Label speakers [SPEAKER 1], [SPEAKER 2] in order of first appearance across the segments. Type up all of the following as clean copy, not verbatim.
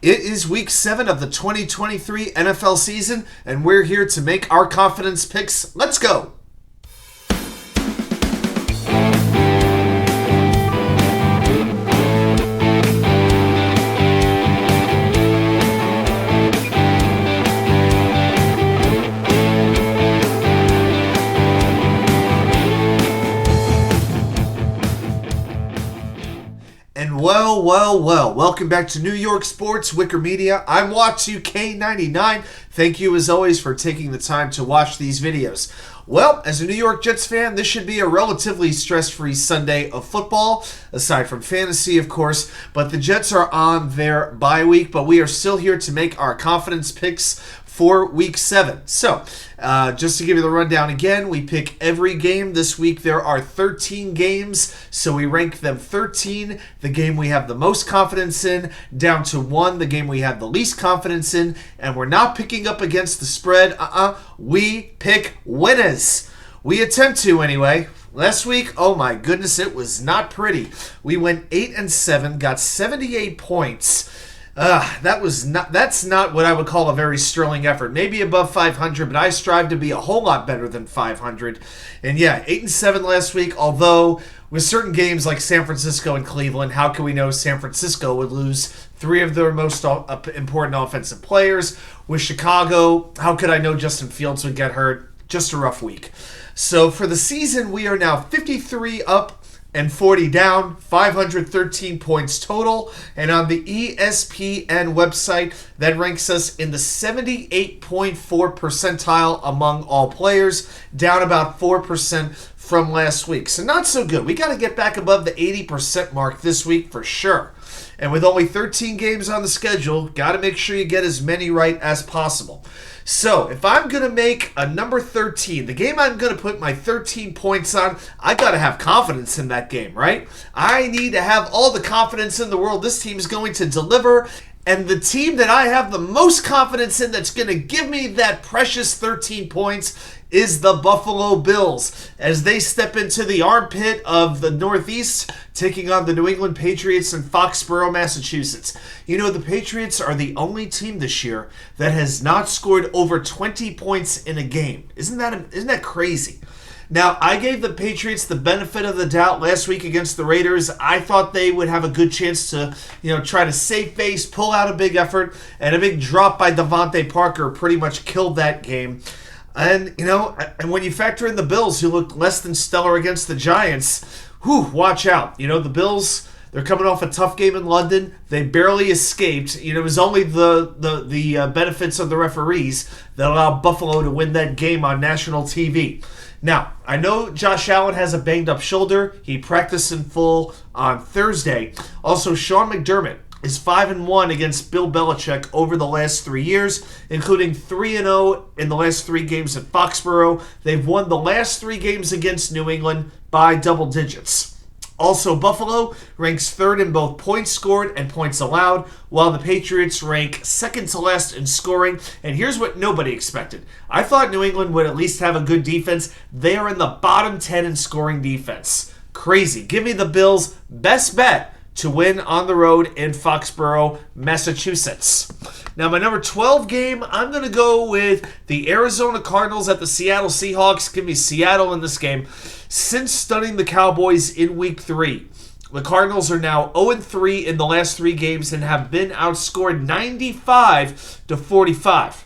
[SPEAKER 1] It is week 7 of the 2023 NFL season, and we're here to make our confidence picks. Let's go! And well, welcome back to New York Sports, WickerMedia. I'm Watu-K99. Thank you as always for taking the time to watch these videos. Well, as a New York Jets fan, this should be a relatively stress-free Sunday of football, aside from fantasy, of course. But the Jets are on their bye week, but we are still here to make our confidence picks for week 7. So, just to give you the rundown again, we pick every game. This week there are 13 games, so we rank them 13, the game we have the most confidence in, down to 1, the game we have the least confidence in, and we're not picking up against the spread. We pick winners. We attempt to anyway. Last week, oh my goodness, it was not pretty. We went 8-7, got 78 points. That's not what I would call a very sterling effort. Maybe above 500, but I strive to be a whole lot better than 500. And yeah, 8-7 last week, although with certain games like San Francisco and Cleveland, how can we know San Francisco would lose 3 of their most important offensive players? With Chicago, how could I know Justin Fields would get hurt? Just a rough week. So for the season, we are now 53 up and 40 down, 513 points total. And on the ESPN website, that ranks us in the 78.4 percentile among all players, down about 4% from last week. So not so good. We got to get back above the 80% mark this week for sure. And with only 13 games on the schedule, got to make sure you get as many right as possible. So, if I'm going to make a number 13, the game I'm going to put my 13 points on, I got to have confidence in that game, right? I need to have all the confidence in the world this team is going to deliver. And the team that I have the most confidence in that's going to give me that precious 13 points is the Buffalo Bills, as they step into the armpit of the Northeast, taking on the New England Patriots in Foxborough, Massachusetts. You know, the Patriots are the only team this year that has not scored over 20 points in a game. Isn't that crazy? Now, I gave the Patriots the benefit of the doubt last week against the Raiders. I thought they would have a good chance to, try to save face, pull out a big effort, and a big drop by Devontae Parker pretty much killed that game. And, and when you factor in the Bills, who looked less than stellar against the Giants, watch out. The Bills, they're coming off a tough game in London. They barely escaped. It was only the benefits of the referees that allowed Buffalo to win that game on national TV. Now, I know Josh Allen has a banged-up shoulder. He practiced in full on Thursday. Also, Sean McDermott is 5-1 against Bill Belichick over the last 3 years, including 3-0 in the last 3 games at Foxborough. They've won the last 3 games against New England by double digits. Also, Buffalo ranks 3rd in both points scored and points allowed, while the Patriots rank 2nd to last in scoring. And here's what nobody expected. I thought New England would at least have a good defense. They are in the bottom 10 in scoring defense. Crazy. Give me the Bills' best bet to win on the road in Foxborough, Massachusetts. Now, my number 12 game, I'm going to go with the Arizona Cardinals at the Seattle Seahawks. Give me Seattle in this game. Since stunning the Cowboys in Week 3, the Cardinals are now 0-3 in the last 3 games and have been outscored 95-45.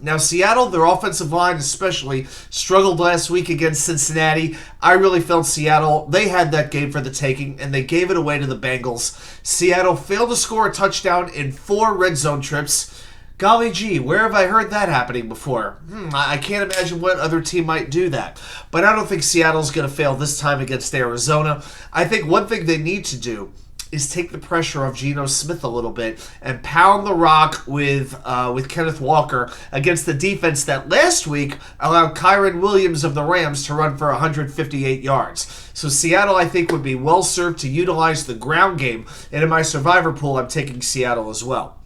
[SPEAKER 1] Now, Seattle, their offensive line especially, struggled last week against Cincinnati. I really felt Seattle, they had that game for the taking, and they gave it away to the Bengals. Seattle failed to score a touchdown in 4 red zone trips. Golly gee, where have I heard that happening before? I can't imagine what other team might do that. But I don't think Seattle's going to fail this time against Arizona. I think one thing they need to do is take the pressure off Geno Smith a little bit and pound the rock with Kenneth Walker against the defense that last week allowed Kyren Williams of the Rams to run for 158 yards. So Seattle, I think, would be well served to utilize the ground game. And in my survivor pool, I'm taking Seattle as well.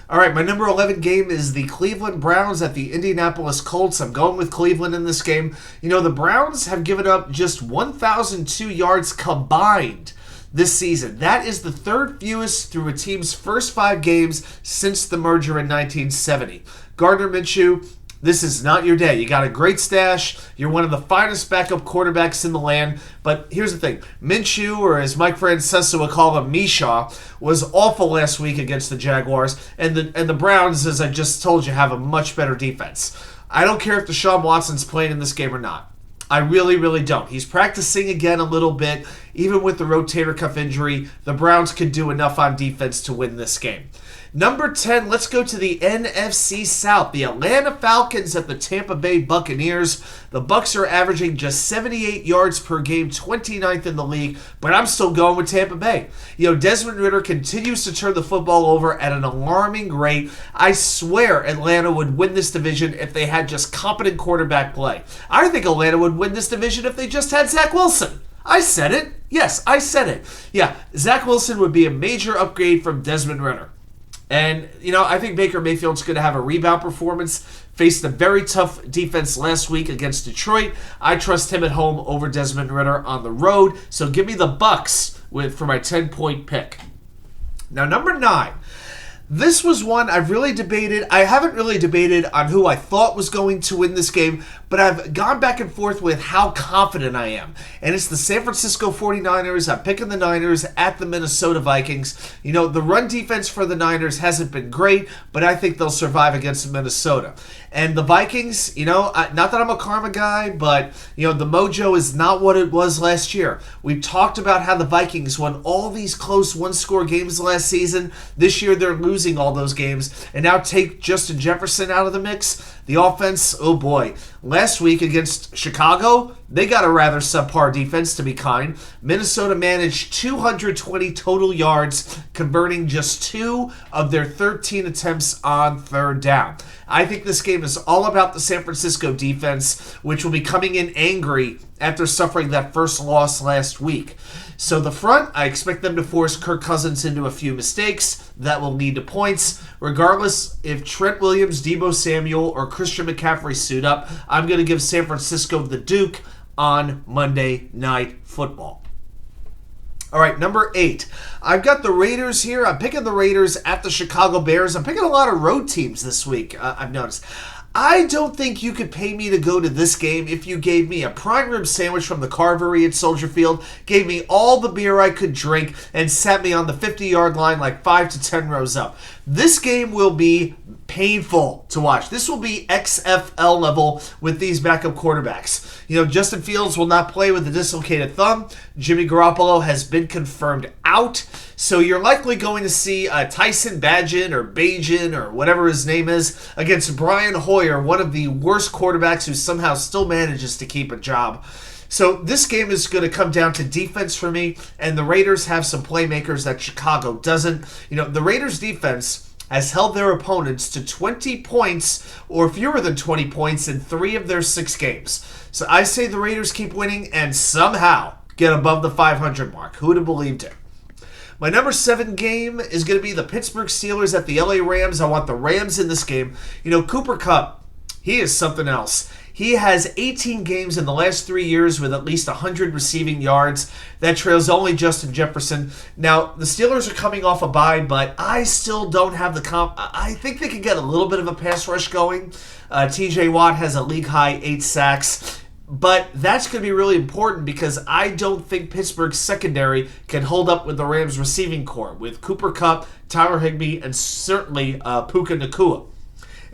[SPEAKER 1] All right, my number 11 game is the Cleveland Browns at the Indianapolis Colts. I'm going with Cleveland in this game. The Browns have given up just 1,002 yards combined this season. That is the third fewest through a team's first 5 games since the merger in 1970. Gardner Minshew, this is not your day. You got a great stash. You're one of the finest backup quarterbacks in the land. But here's the thing. Minshew, or as Mike Francesa would call him, Misha, was awful last week against the Jaguars. And the Browns, as I just told you, have a much better defense. I don't care if Deshaun Watson's playing in this game or not. I really, really don't. He's practicing again a little bit. Even with the rotator cuff injury, the Browns could do enough on defense to win this game. Number 10, let's go to the NFC South. The Atlanta Falcons at the Tampa Bay Buccaneers. The Bucs are averaging just 78 yards per game, 29th in the league, but I'm still going with Tampa Bay. Desmond Ridder continues to turn the football over at an alarming rate. I swear Atlanta would win this division if they had just competent quarterback play. I think Atlanta would win this division if they just had Zach Wilson. I said it. Yes, I said it. Yeah, Zach Wilson would be a major upgrade from Desmond Ridder. And, I think Baker Mayfield's going to have a rebound performance. Faced a very tough defense last week against Detroit. I trust him at home over Desmond Ridder on the road. So give me the Bucs for my 10-point pick. Now, number 9. This was one I've really debated. I haven't really debated on who I thought was going to win this game, but I've gone back and forth with how confident I am. And it's the San Francisco 49ers. I'm picking the Niners at the Minnesota Vikings. The run defense for the Niners hasn't been great, but I think they'll survive against Minnesota. And the Vikings, not that I'm a karma guy, but, the mojo is not what it was last year. We've talked about how the Vikings won all these close one-score games last season. This year they're losing all those games. And now take Justin Jefferson out of the mix. The offense, oh boy. Last week against Chicago, they got a rather subpar defense, to be kind. Minnesota managed 220 total yards, converting just 2 of their 13 attempts on third down. I think this game is all about the San Francisco defense, which will be coming in angry after suffering that first loss last week. So the front, I expect them to force Kirk Cousins into a few mistakes that will lead to points. Regardless if Trent Williams, Deebo Samuel, or Christian McCaffrey suit up, I'm going to give San Francisco the Duke on Monday Night Football. All right, number 8. I've got the Raiders here. I'm picking the Raiders at the Chicago Bears. I'm picking a lot of road teams this week, I've noticed. I don't think you could pay me to go to this game if you gave me a prime rib sandwich from the Carvery at Soldier Field, gave me all the beer I could drink, and sat me on the 50-yard line like 5 to 10 rows up. This game will be painful to watch. This will be XFL level with these backup quarterbacks. Justin Fields will not play with a dislocated thumb. Jimmy Garoppolo has been confirmed out. So you're likely going to see Tyson Bagent or whatever his name is against Brian Hoyer, one of the worst quarterbacks who somehow still manages to keep a job. So this game is going to come down to defense for me, and the Raiders have some playmakers that Chicago doesn't. The Raiders defense has held their opponents to 20 points or fewer than 20 points in 3 of their 6 games. So I say the Raiders keep winning and somehow get above the 500 mark. Who would have believed it? My number 7 game is going to be the Pittsburgh Steelers at the LA Rams. I want the Rams in this game. Cooper Kupp, he is something else. He has 18 games in the last 3 years with at least 100 receiving yards. That trails only Justin Jefferson. Now, the Steelers are coming off a bye, but I still don't have the I think they can get a little bit of a pass rush going. TJ Watt has a league-high 8 sacks. But that's going to be really important because I don't think Pittsburgh's secondary can hold up with the Rams' receiving core with Cooper Kupp, Tyler Higbee, and certainly Puka Nacua.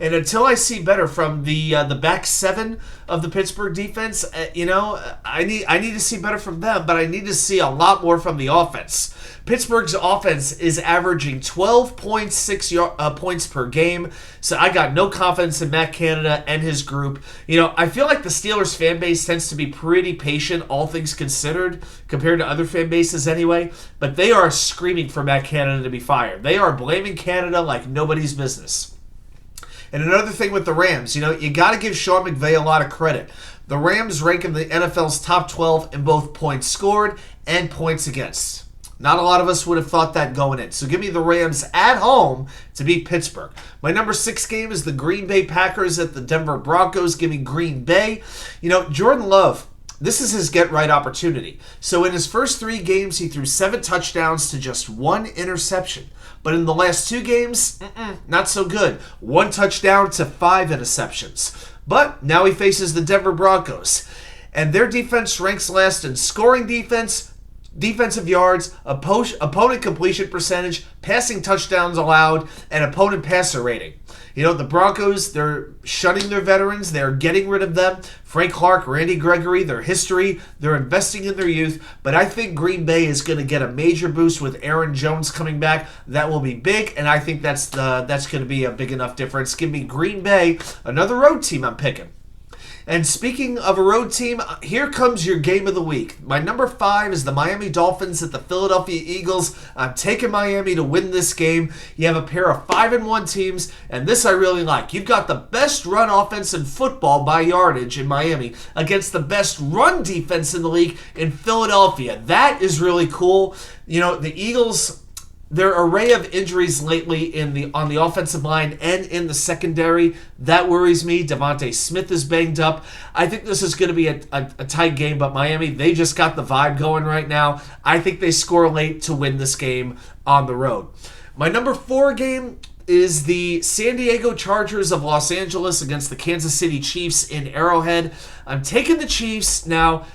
[SPEAKER 1] And until I see better from the back 7 of the Pittsburgh defense, I need to see better from them, but I need to see a lot more from the offense. Pittsburgh's offense is averaging 12.6 points per game, so I got no confidence in Matt Canada and his group. I feel like the Steelers fan base tends to be pretty patient, all things considered, compared to other fan bases anyway, but they are screaming for Matt Canada to be fired. They are blaming Canada like nobody's business. And another thing with the Rams, you got to give Sean McVay a lot of credit. The Rams rank in the NFL's top 12 in both points scored and points against. Not a lot of us would have thought that going in. So give me the Rams at home to beat Pittsburgh. My number 6 game is the Green Bay Packers at the Denver Broncos. Give me Green Bay. Jordan Love, this is his get-right opportunity. So in his first 3 games, he threw 7 touchdowns to just 1 interception. But in the last 2 games, not so good. 1 touchdown to 5 interceptions. But now he faces the Denver Broncos. And their defense ranks last in scoring defense, defensive yards, opponent completion percentage, passing touchdowns allowed, and opponent passer rating. You know, the Broncos, they're shunning their veterans. They're getting rid of them. Frank Clark, Randy Gregory, their history. They're investing in their youth. But I think Green Bay is going to get a major boost with Aaron Jones coming back. That will be big, and I think that's going to be a big enough difference. Give me Green Bay, another road team I'm picking. And speaking of a road team, here comes your game of the week. My number 5 is the Miami Dolphins at the Philadelphia Eagles. I'm taking Miami to win this game. You have a pair of 5-1 teams, and this I really like. You've got the best run offense in football by yardage in Miami against the best run defense in the league in Philadelphia. That is really cool. You know, the Eagles, their array of injuries lately on the offensive line and in the secondary, that worries me. Devontae Smith is banged up. I think this is going to be a tight game, but Miami, they just got the vibe going right now. I think they score late to win this game on the road. My number 4 game is the San Diego Chargers of Los Angeles against the Kansas City Chiefs in Arrowhead. I'm taking the Chiefs. Now,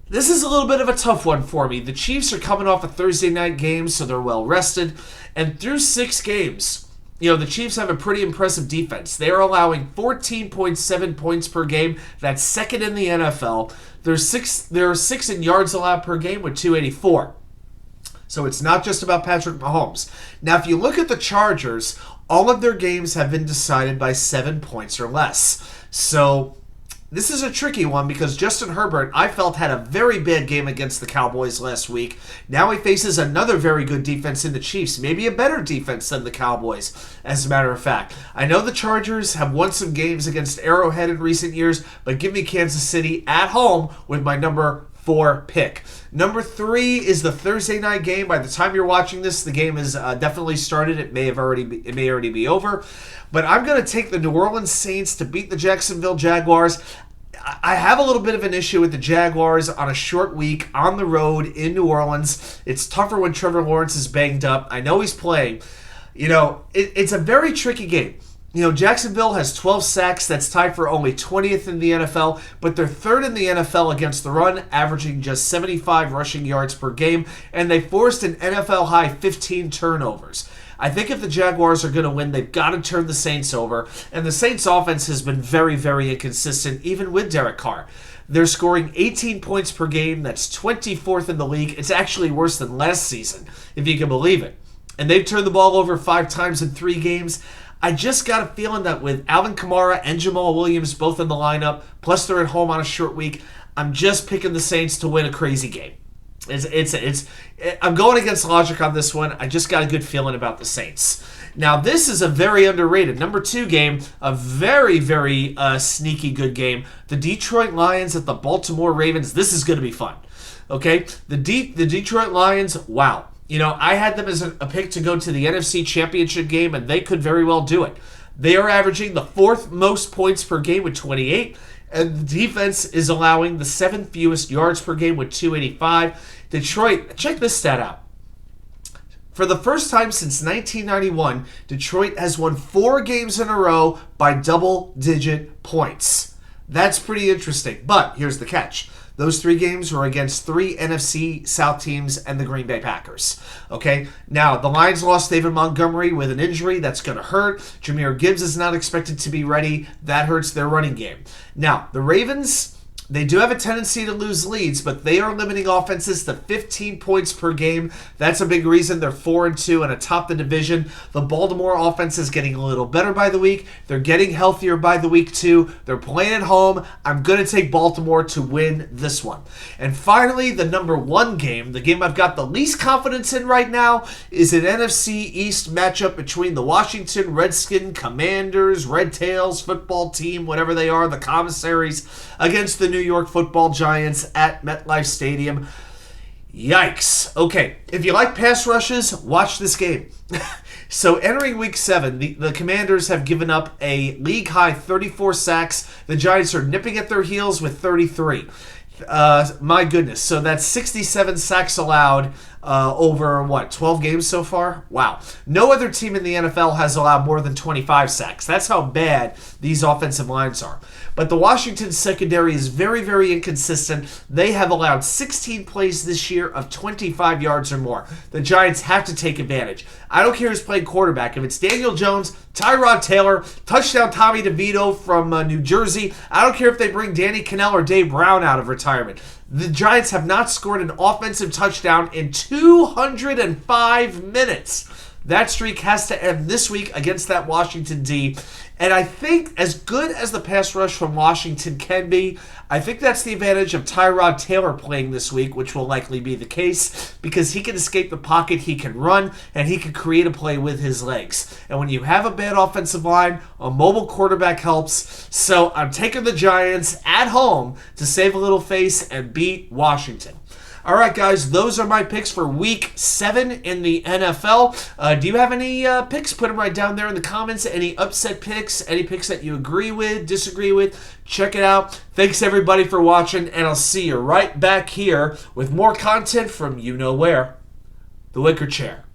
[SPEAKER 1] this is a little bit of a tough one for me. The Chiefs are coming off a Thursday night game, so they're well rested. And through 6 games, you know, the Chiefs have a pretty impressive defense. They are allowing 14.7 points per game. That's second in the NFL. There are 6 in yards allowed per game with 284. So it's not just about Patrick Mahomes. Now, if you look at the Chargers, all of their games have been decided by 7 points or less. So this is a tricky one because Justin Herbert, I felt, had a very bad game against the Cowboys last week. Now he faces another very good defense in the Chiefs, maybe a better defense than the Cowboys, as a matter of fact. I know the Chargers have won some games against Arrowhead in recent years, but give me Kansas City at home with my number 4 pick. Number 3 is the Thursday night game. By the time you're watching this, the game has definitely started. It may already be over. But I'm going to take the New Orleans Saints to beat the Jacksonville Jaguars. I have a little bit of an issue with the Jaguars on a short week on the road in New Orleans. It's tougher when Trevor Lawrence is banged up. I know he's playing. You know, it's a very tricky game. You know, Jacksonville has 12 sacks. That's tied for only 20th in the NFL, but they're 3rd in the NFL against the run, averaging just 75 rushing yards per game, and they forced an NFL-high 15 turnovers. I think if the Jaguars are going to win, they've got to turn the Saints over, and the Saints' offense has been very, very inconsistent, even with Derek Carr. They're scoring 18 points per game. That's 24th in the league. It's actually worse than last season, if you can believe it. And they've turned the ball over 5 times in 3 games. I just got a feeling that with Alvin Kamara and Jamal Williams both in the lineup, plus they're at home on a short week, I'm just picking the Saints to win a crazy game. I'm going against logic on this one. I just got a good feeling about the Saints. Now, this is a very underrated number 2 game, a very, very sneaky good game. The Detroit Lions at the Baltimore Ravens. This is going to be fun. Okay? The Detroit Lions, wow. You know, I had them as a pick to go to the NFC Championship game, and they could very well do it. They are averaging the 4th most points per game with 28, and the defense is allowing the 7th fewest yards per game with 285. Detroit, check this stat out. For the first time since 1991, Detroit has won 4 games in a row by double-digit points. That's pretty interesting, but here's the catch. Those 3 games were against 3 NFC South teams and the Green Bay Packers. Okay? Now, the Lions lost David Montgomery with an injury. That's going to hurt. Jahmyr Gibbs is not expected to be ready. That hurts their running game. Now, the Ravens, they do have a tendency to lose leads, but they are limiting offenses to 15 points per game. That's a big reason they're 4-2 and atop the division. The Baltimore offense is getting a little better by the week. They're getting healthier by the week, too. They're playing at home. I'm going to take Baltimore to win this one. And finally, the number 1 game, the game I've got the least confidence in right now, is an NFC East matchup between the Washington Redskins, Commanders, Red Tails, football team, whatever they are, the commissaries, against the New York Football Giants at MetLife Stadium. Yikes. Okay, if you like pass rushes, watch this game. So entering Week 7, the Commanders have given up a league-high 34 sacks. The Giants are nipping at their heels with 33. My goodness. So that's 67 sacks allowed over, 12 games so far? Wow. No other team in the NFL has allowed more than 25 sacks. That's how bad these offensive lines are. But the Washington secondary is very, very inconsistent. They have allowed 16 plays this year of 25 yards or more. The Giants have to take advantage. I don't care who's playing quarterback. If it's Daniel Jones, Tyrod Taylor, touchdown Tommy DeVito from New Jersey, I don't care if they bring Danny Cannell or Dave Brown out of retirement. The Giants have not scored an offensive touchdown in 205 minutes. That streak has to end this week against that Washington D. And I think as good as the pass rush from Washington can be, I think that's the advantage of Tyrod Taylor playing this week, which will likely be the case, because he can escape the pocket, he can run, and he can create a play with his legs. And when you have a bad offensive line, a mobile quarterback helps. So I'm taking the Giants at home to save a little face and beat Washington. All right, guys, those are my picks for Week 7 in the NFL. Do you have any picks? Put them right down there in the comments. Any upset picks? Any picks that you agree with, disagree with? Check it out. Thanks, everybody, for watching, and I'll see you right back here with more content from you know where, the Wicker Chair.